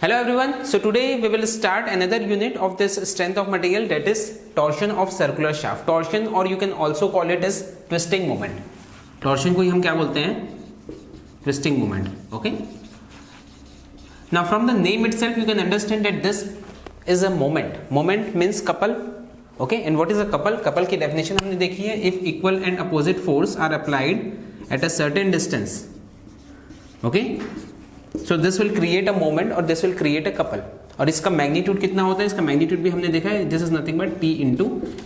Hello everyone, so today we will start another unit of this strength of material, that is torsion of circular shaft. Torsion, or you can also call it as twisting moment. Torsion को ही हम क्या बोलते हैं? Twisting moment. Okay. Now from the name itself you can understand that this is a moment. Moment means couple. Okay. And what is a couple? Couple की definition हमने देखी है. If equal and opposite force are applied at a certain distance. Okay. So this will create a moment or this will create a couple. और इसका magnitude कितना होता है? इसका मैग्नीट्यूड भी हमने देखा है. This is nothing but P into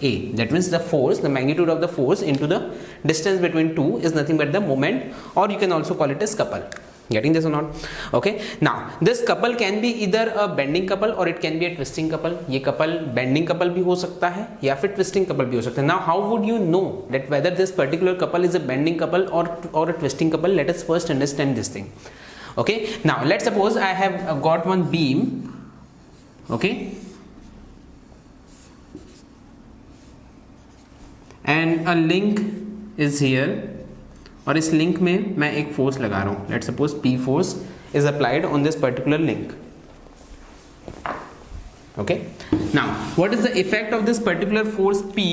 A. That means the force, the magnitude of the force into the distance between two is nothing but the moment, or you can also call it as couple. Getting this or not? Okay. Now this couple can be either a bending couple or it can be a twisting couple. ये couple bending couple भी हो सकता है या फिर twisting couple भी हो सकता है. Now how would you know that whether this particular couple is a bending couple or a twisting couple? Let us first understand this thing. Okay, now let's suppose I have got one beam. Okay, and a link is here, और इस link में मैं एक force लगा रहा हूं. Let's suppose P force is applied on this particular link. Okay, now what is the effect of this particular force P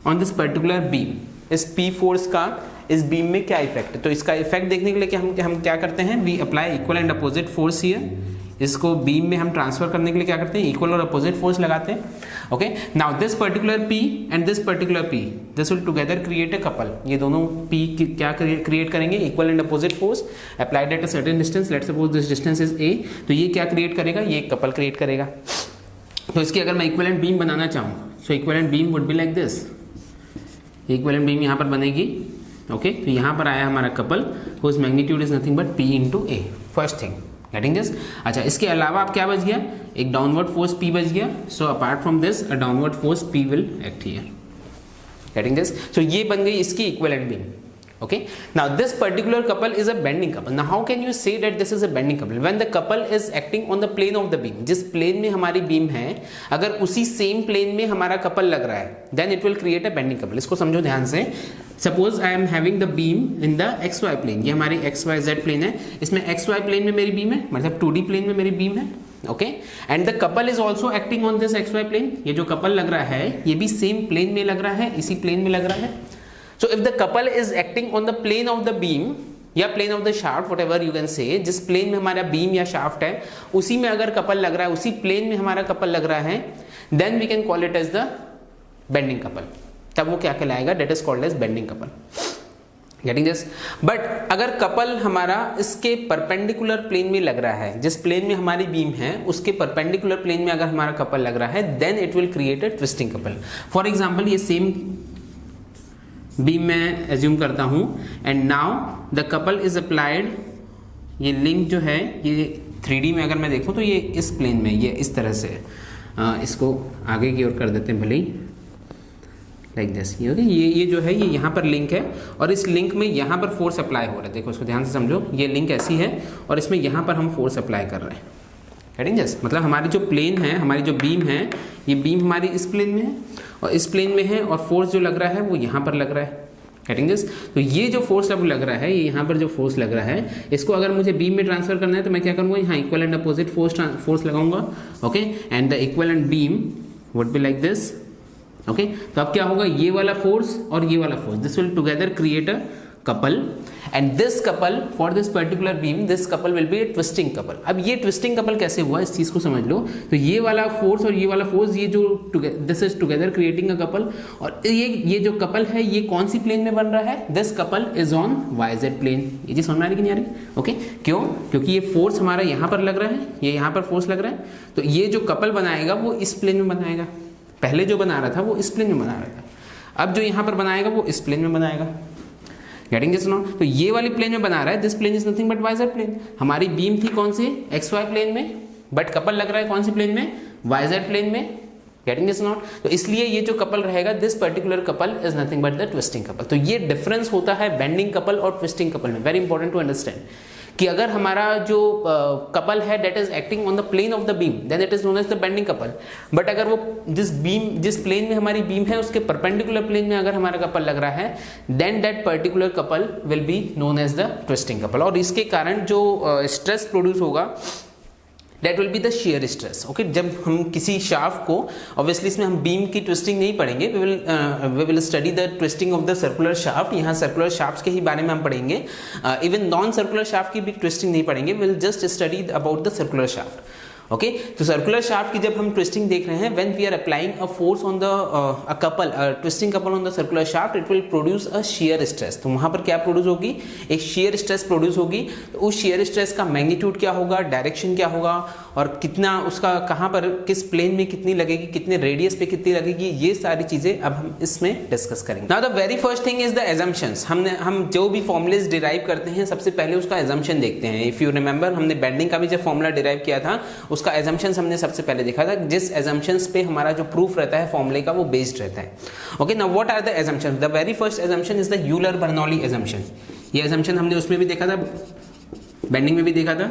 on this particular beam? इस P force का इस बीम में क्या इफेक्ट है? तो इसका इफेक्ट देखने के लिए हम क्या करते हैं? We apply equal and opposite force here. इसको बीम में हम ट्रांसफर करने के लिए क्या करते हैं? इक्वल और अपोजिट फोर्स लगाते हैं. Okay, now this particular P and this particular P, this will together create a couple. ये दोनों P क्या क्रिएट करेंगे? Equal and opposite force applied at a certain distance. Let's suppose this distance is A. तो ये क्या create करेगा? ये couple create करेगा. तो इसकी अगर मैं इक्विवेलेंट बीम बनाना चाहूँ, so equivalent beam would be like this. Equivalent beam यहाँ पर बनेगी. ओके, तो यहाँ पर आया हमारा couple, whose magnitude is nothing but P into A. First thing, getting this. अच्छा, इसके अलावा आप क्या बच गया? एक डाउनवर्ड फोर्स P बच गया. So apart from this a downward force P will act here. Getting this. So ये बन गई इसकी equivalent beam. Okay, now this particular couple is a bending couple. Now how can you say that this is a bending couple? When the couple is acting on the plane of the beam, जिस plane में हमारी beam है, अगर उसी same plane में हमारा couple लग रहा है, then it will create a bending couple. इसको समझो ध्यान से. Suppose I am having the beam in the XY plane. ये हमारी XYZ plane है. इसमें XY plane में मेरी beam है, मतलब 2D plane में मेरी beam है. Okay, and the couple is also acting on this XY plane. ये जो couple लग रहा है, ये भी same plane में लग रहा है, इसी plane में लग रहा है. So if the couple is acting on the plane of the beam या plane of the shaft, whatever you can say, जिस plane में हमारा beam या shaft है, उसी में अगर couple लग रहा है, उसी plane में हमारा couple लग रहा है, then we can call it as the bending couple. तब वो क्या कहलाएगा? That is called as bending couple. Getting this? But अगर couple हमारा इसके perpendicular plane में लग रहा है, जिस plane में हमारी beam है, उसके perpendicular plane में अगर हमारा couple लग रहा है, then it will create a twisting couple. For example, ये same बीम में एज्यूम करता हूँ, and now the couple is applied. ये लिंक जो है ये 3D में अगर मैं देखूँ तो ये इस प्लेन में, ये इस तरह से इसको आगे की ओर कर देते हैं भले ही, लाइक दिस. ये जो है ये यहाँ पर लिंक है, और इस लिंक में यहाँ पर फोर्स अप्लाई हो रहा है. देखो इसको ध्यान से समझो. ये लिंक ऐसी है और इसमें यहाँ पर हम फोर्स अप्लाई कर रहे हैं. Getting this? मतलब हमारी जो प्लेन है, हमारी जो बीम है, ये बीम हमारी इस प्लेन में है और इस प्लेन में है, और फोर्स जो लग रहा है वो यहाँ पर लग रहा है. Getting this? तो ये जो फोर्स अब लग रहा है, ये यहाँ पर जो फोर्स लग रहा है, इसको अगर मुझे बीम में ट्रांसफर करना है तो मैं क्या करूँगा? यहाँ इक्वल एंड अपोजिट फोर्स लगाऊंगा. Okay, and the equivalent beam would be like this. Okay, तो अब क्या होगा? ये वाला फोर्स और ये वाला force, this will together create a couple, and this couple for this particular beam, this couple will be a twisting couple. अब ये twisting couple कैसे हुआ, इस चीज को समझ लो. तो ये वाला फोर्स और ये वाला फोर्स, ये जो this is together creating a couple, और ये जो couple है ये कौन सी प्लेन में बन रहा है? This couple is on YZ plane. ये चीज समझ में आ रही कि नहीं आ रही? ओके, क्यों? क्योंकि ये फोर्स हमारा यहाँ पर लग रहा है, ये यहाँ पर फोर्स लग रहा है, तो ये जो couple बनाएगा वो इस प्लेन में बनाएगा. पहले जो बना रहा था वो इस प्लेन में बना रहा था, अब जो यहाँ पर बनाएगा वो इस प्लेन में बनाएगा. Getting this? नो? तो ये वाली प्लेन में बना रहा है. This plane is nothing but YZ plane. हमारी बीम थी कौन सी? XY प्लेन में, बट कपल लग रहा है कौन सी प्लेन में? YZ प्लेन में. Getting this? नॉट? तो इसलिए ये जो कपल रहेगा, this particular couple is nothing but the twisting couple. तो ये डिफरेंस होता है बेंडिंग कपल और ट्विस्टिंग कपल में. वेरी इंपॉर्टेंट टू अंडरस्टैंड कि अगर हमारा जो कपल है that is acting on the plane of the beam, then it is known as the bending couple. But अगर वो जिस प्लेन में हमारी बीम है उसके परपेंडिकुलर प्लेन में अगर हमारा कपल लग रहा है, then that particular couple will be known as the twisting couple. और इसके कारण जो स्ट्रेस प्रोड्यूस होगा that will be the shear stress. Okay, जब हम किसी शाफ्ट को, obviously इसमें हम बीम की ट्विस्टिंग नहीं पढ़ेंगे, we will study the twisting of the circular shaft. यहाँ सर्कुलर शाफ्ट के ही बारे में हम पढ़ेंगे, इवन नॉन सर्कुलर शाफ्ट की भी ट्विस्टिंग नहीं पढ़ेंगे, we will just study about the circular shaft. Okay, तो सर्कुलर शाफ्ट की जब हम ट्विस्टिंग देख रहे हैं, when we are applying a force on the twisting couple on the circular shaft, it will produce a shear stress. तो वहां पर क्या प्रोड्यूस होगी, एक शियर स्ट्रेस प्रोड्यूस होगी. तो उस शियर स्ट्रेस का मैग्नीट्यूड क्या होगा, डायरेक्शन क्या होगा, और कितना उसका कहां पर किस प्लेन में कितनी लगेगी, कितने रेडियस पे कितनी लगेगी, ये सारी चीजें अब हम इसमें डिस्कस करेंगे. Now the very first thing is the assumptions. हम जो भी फॉर्मुलेज डिराइव करते हैं, सबसे पहले उसका एजम्पशन देखते हैं. इफ यू रिमेंबर, हमने बेंडिंग का भी जब फॉर्मूला डिराइव किया था, उसका एजम्पशंस हमने सबसे पहले देखा था. जिस एजम्पशंस पे हमारा जो प्रूफ रहता है फॉर्मूले का, वो बेस्ड रहता है. Okay, now what are the assumptions. The very first assumption is the Euler Bernoulli assumption. ये एजम्पशन हमने उसमें भी देखा था, बेंडिंग में भी देखा था.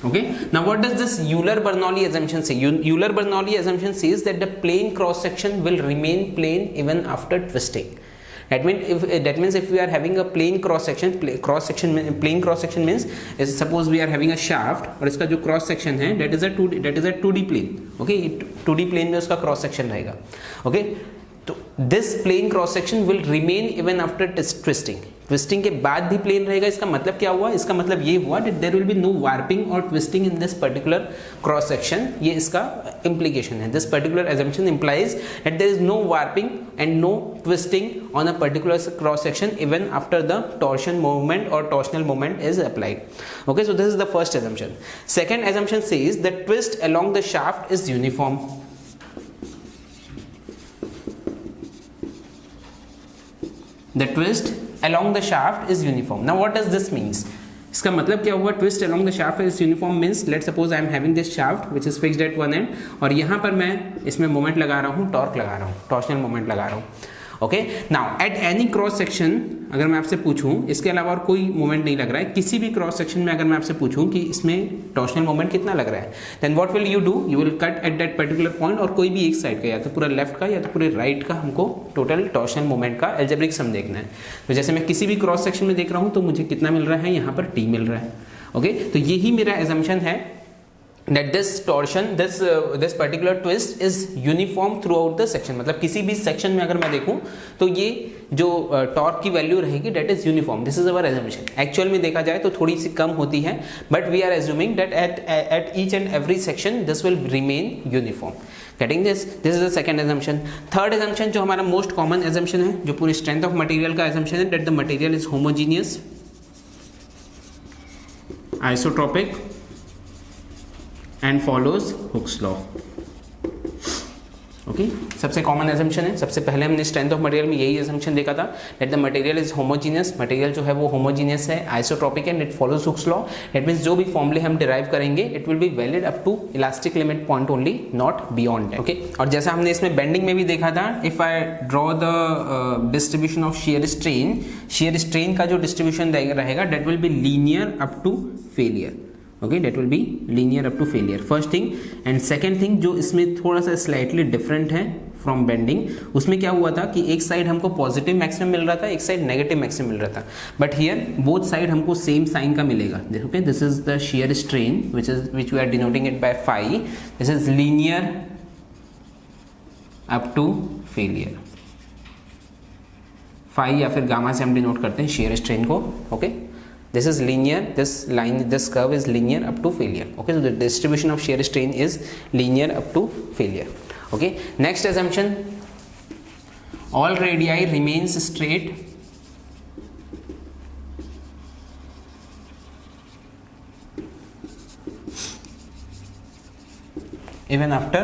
Okay, now what does this Euler-Bernoulli assumption say? Euler-Bernoulli assumption says that the plane cross section will remain plane even after twisting. That means if we are having a plane cross section means suppose we are having a shaft और इसका जो cross section है that is a 2D plane. Okay, 2D plane में उसका cross section रहेगा. Okay, तो this plane cross section will remain even after twisting. Twisting के बाद भी प्लेन रहेगा. इसका मतलब क्या हुआ, इसका मतलब ये हुआ that there will be no warping or twisting in this particular cross section. ये इसका implication है. This particular assumption implies that there is no warping and no twisting on a particular cross section even after the torsion moment or torsional moment is applied. Okay, so this is the first assumption. Second assumption says the twist along the shaft is uniform. The twist along the shaft is uniform. Now what does this means? इसका मतलब क्या हुआ, twist along the shaft is uniform means let's suppose I am having this shaft which is fixed at one end और यहाँ पर मैं इसमें moment लगा रहा हूँ, टॉर्क लगा रहा हूँ, टॉर्शनल मोमेंट लगा रहा हूँ. Okay, now at any cross section, अगर मैं आपसे पूछूं इसके अलावा और कोई मोमेंट नहीं लग रहा है, किसी भी क्रॉस सेक्शन में अगर मैं आपसे पूछूं कि इसमें टॉर्शनल मोमेंट कितना लग रहा है, then what will you do, you will cut at that particular point और कोई भी एक साइड का, या तो पूरा लेफ्ट का या तो पूरे राइट का, हमको टोटल टॉर्शनल मोमेंट का एल्जेब्रिक सम देखना है. तो जैसे मैं किसी भी क्रॉस सेक्शन में देख रहा हूँ तो मुझे कितना मिल रहा है, यहाँ पर टी मिल रहा है. ओके, तो यही मेरा एजम्पशन है that this torsion, this particular twist is uniform throughout the section. मतलब किसी भी सेक्शन में अगर मैं देखूं तो ये जो टॉर्क की वैल्यू रहेगी that is uniform. This is our assumption. Actual में देखा जाए तो थोड़ी सी कम होती है, but we are assuming that at each and every section this will remain uniform. Getting this? This is the second assumption. Third assumption जो हमारा most common assumption है, जो पूरी strength of material का assumption है, that the material is homogeneous, isotropic and follows Hooke's law. Okay, सबसे common assumption है. सबसे पहले हमने स्ट्रेंथ ऑफ मटेरियल में यही एजम्पशन देखा था that the material is homogeneous. Material जो है वो होमोजीनियस है, isotropic and it follows Hooke's law. That means जो भी फॉर्मूले हम डिराइव करेंगे it will be valid up to elastic limit point only, not beyond. Okay, और जैसा हमने इसमें बेंडिंग में भी देखा था, if I draw the distribution of shear strain का जो डिस्ट्रीब्यूशन रहेगा that will be linear up to failure. Okay, that will be linear up to failure, first thing. And second thing जो इसमें थोड़ा सा स्लाइटली डिफरेंट है from bending, उसमें क्या हुआ था कि एक साइड हमको पॉजिटिव मैक्सिमम मिल रहा था, एक साइड नेगेटिव मैक्सिमम मिल रहा था, बट हियर बोथ साइड हमको सेम साइन का मिलेगा. Okay, this is the shear strain which we are denoting it by phi. This is linear up to failure. Phi या फिर गामा से हम डिनोट करते हैं शियर स्ट्रेन को. Okay, this is linear, this curve is linear up to failure. Okay, so the distribution of shear strain is linear up to failure. Okay, next assumption, all radii remains straight even after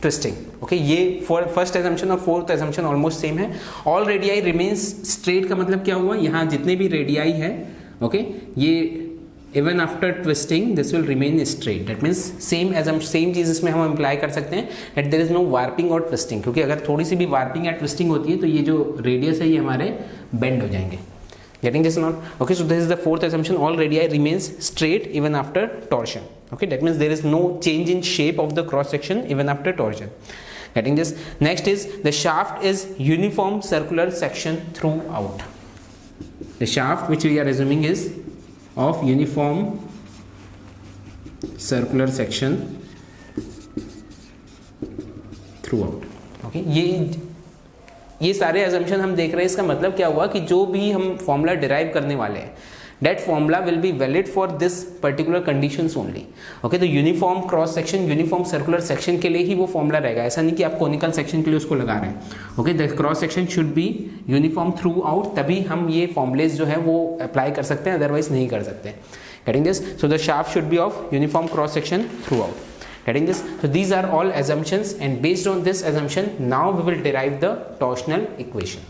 twisting. Okay, ये first assumption और fourth assumption almost same है. all radii remains straight का मतलब क्या हुआ, यहाँ जितने भी रेडियाई है, ओके, ये even after twisting this will remain straight. That means same चीज इसमें हम अप्लाई कर सकते हैं that there is no warping और ट्विस्टिंग, क्योंकि अगर थोड़ी सी भी वार्पिंग या ट्विस्टिंग होती है तो ये जो रेडियस है ये हमारे बेंड हो जाएंगे. Getting this not? Okay, so this is the fourth assumption, all radii remains straight even after torsion. Okay, that means there is no change in shape of the cross section even after torsion. Getting this? Next is the shaft is uniform circular section throughout. The shaft which we are assuming is of uniform circular section through out. Okay, ये सारे assumption हम देख रहे हैं। इसका मतलब क्या हुआ कि जो भी हम फॉर्मूला डिराइव करने वाले हैं, that formula will be valid for this particular conditions only. okay, तो uniform cross section, uniform circular section के लिए ही वो फॉर्मूला रहेगा। ऐसा नहीं कि आप कोनिकल सेक्शन के लिए उसको लगा रहे हैं। Okay, the cross section should be uniform through out, तभी हम ये फॉर्मुलेज जो है वो अप्लाई कर सकते हैं, अदरवाइज नहीं कर सकते। Getting this? So the shaft should be of uniform cross section through out. Getting this? So these are all assumptions, and based on this assumption, now we will derive the torsional equation.